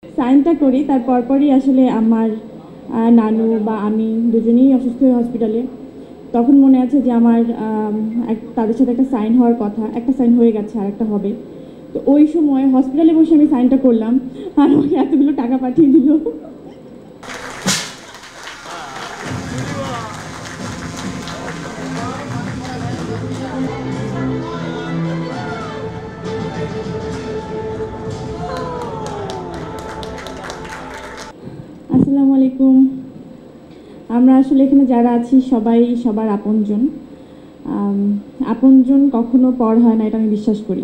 সাইনটা করি তার পরপরই আসলে আমার নানু বা আমি দুজনেই অসুস্থ হয়ে হসপিটালে। তখন মনে আছে যে আমার তাদের সাথে একটা সাইন হওয়ার কথা, একটা সাইন হয়ে গেছে আর একটা হবে। তো ওই সময় হসপিটালে বসে আমি সাইনটা করলাম আর আমাকে এতগুলো টাকা পাঠিয়ে দিল। আসসালামু আলাইকুম। আমরা আসলে এখানে যারা আছি সবাই সবার আপনজন। আপনজন কখনো পর হয় না, এটা আমি বিশ্বাস করি,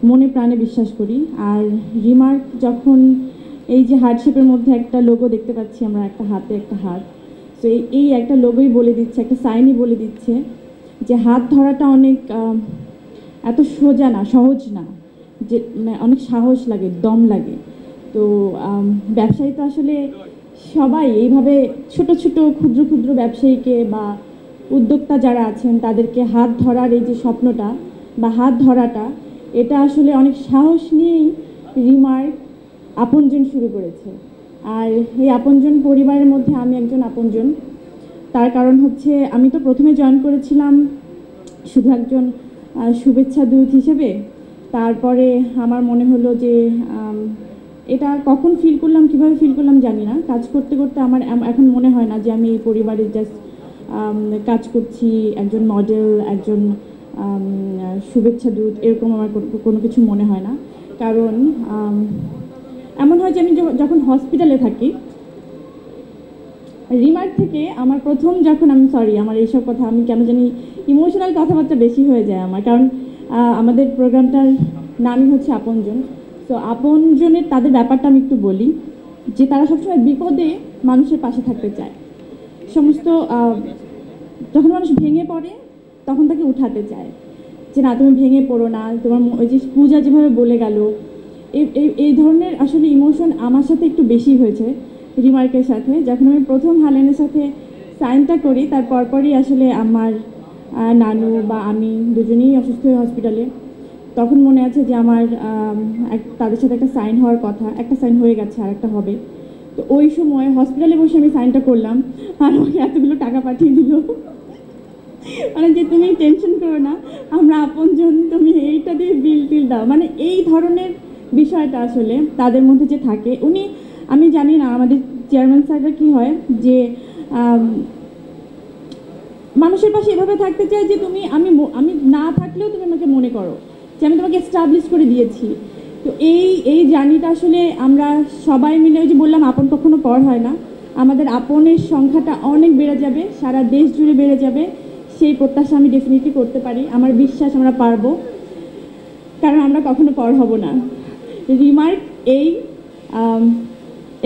মনে প্রাণে বিশ্বাস করি। আর রিমার্ক যখন এই যে হার্ট শেপের মধ্যে একটা লোগো দেখতে পাচ্ছি আমরা, একটা হাতে একটা হাত, তো এই একটা লোগোই বলে দিচ্ছে, একটা সাইনই বলে দিচ্ছে যে হাত ধরাটা অনেক এত সোজা না, সহজ না, যে অনেক সাহস লাগে, দম লাগে। তো ব্যবসায়ী তো আসলে সবাই এইভাবে ছোট ছোট ক্ষুদ্র ক্ষুদ্র ব্যবসায়ীকে বা উদ্যোক্তা যারা আছেন তাদেরকে হাত ধরার এই যে স্বপ্নটা বা হাত ধরাটা, এটা আসলে অনেক সাহস নিয়েই রিমার্ক আপনজন শুরু করেছে। আর এই আপনজন পরিবারের মধ্যে আমি একজন আপনজন। তার কারণ হচ্ছে আমি তো প্রথমে জয়েন করেছিলাম শুধু একজন শুভেচ্ছা দূত হিসেবে। তারপরে আমার মনে হলো যে এটা কখন ফিল করলাম, কীভাবে ফিল করলাম জানি না, কাজ করতে করতে আমার এখন মনে হয় না যে আমি এই পরিবারের জাস্ট কাজ করছি, একজন মডেল, একজন শুভেচ্ছা দূত, এরকম আমার কোনো কিছু মনে হয় না। কারণ এমন হয় যে আমি যখন হসপিটালে থাকি, রিমার্ক থেকে আমার প্রথম যখন আমার এইসব কথা আমি কেন জানি ইমোশনাল কথাবার্তা বেশি হয়ে যায় আমার, কারণ আমাদের প্রোগ্রামটার নামই হচ্ছে আপনজন। তো আপনজনের তাদের ব্যাপারটা আমি একটু বলি, যে তারা সবসময় বিপদে মানুষের পাশে থাকতে চায়। সমস্ত যখন মানুষ ভেঙে পড়ে তখন তাকে উঠাতে চায়, যে না তুমি ভেঙে পড়ো না, তোমার ওই যে পূজা যেভাবে বলে গেল, এই ধরনের আসলে ইমোশন আমার সাথে একটু বেশি হয়েছে রিমার্কের সাথে। যখন আমি প্রথম হালেনের সাথে সাইনটা করি তার পরপরই আসলে আমার নানু বা আমি দুজনেই অসুস্থ হয়ে হসপিটালে। তখন মনে আছে যে আমার তাদের সাথে একটা সাইন হওয়ার কথা, একটা সাইন হয়ে গেছে আর একটা হবে। তো ওই সময় হসপিটালে বসে আমি সাইনটা করলাম আর আমাকে এতগুলো টাকা পাঠিয়ে দিল, মানে যে তুমি টেনশন করো না, আমরা আপনজন, তুমি এইটা দিয়ে বিল টিল দাও। মানে এই ধরনের বিষয়টা আসলে তাদের মধ্যে যে থাকে, আমি জানি না আমাদের চেয়ারম্যান স্যাররা কী হয়, যে মানুষের পাশে এভাবে থাকতে চায় যে আমি না থাকলেও তুমি আমাকে মনে করো, যে আমি তোমাকে এস্টাবলিশ করে দিয়েছি। তো এই জার্নিটা আসলে আমরা সবাই মিলে, ওই যে বললাম আপন কখনো পর হয় না, আমাদের আপনের সংখ্যাটা অনেক বেড়ে যাবে, সারা দেশ জুড়ে বেড়ে যাবে, সেই প্রত্যাশা আমি ডেফিনেটলি করতে পারি। আমার বিশ্বাস আমরা পারবো, কারণ আমরা কখনো পর হব না। রিমার্ক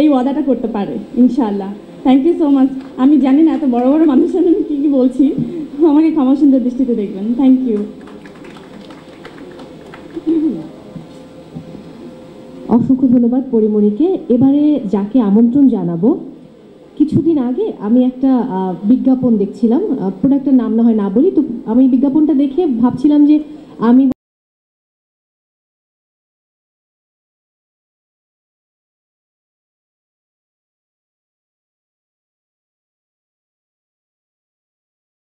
এই ওয়াদাটা করতে পারে ইনশাআল্লাহ। Thank you so much. আমি জানি না এত বড় বড় মানুষের আমি কী কী বলছি, আমাকে ক্ষমা সুন্দর দৃষ্টিতে দেখবেন। Thank you. অসংখ্য ধন্যবাদ পরিমণিকে। এবারে যাকে আমন্ত্রণ জানাবো, কিছুদিন আগে আমি একটা বিজ্ঞাপন দেখছিলাম, প্রোডাক্টের নাম না হয় না বলি, তো আমি বিজ্ঞাপনটা দেখে ভাবছিলাম যে আমি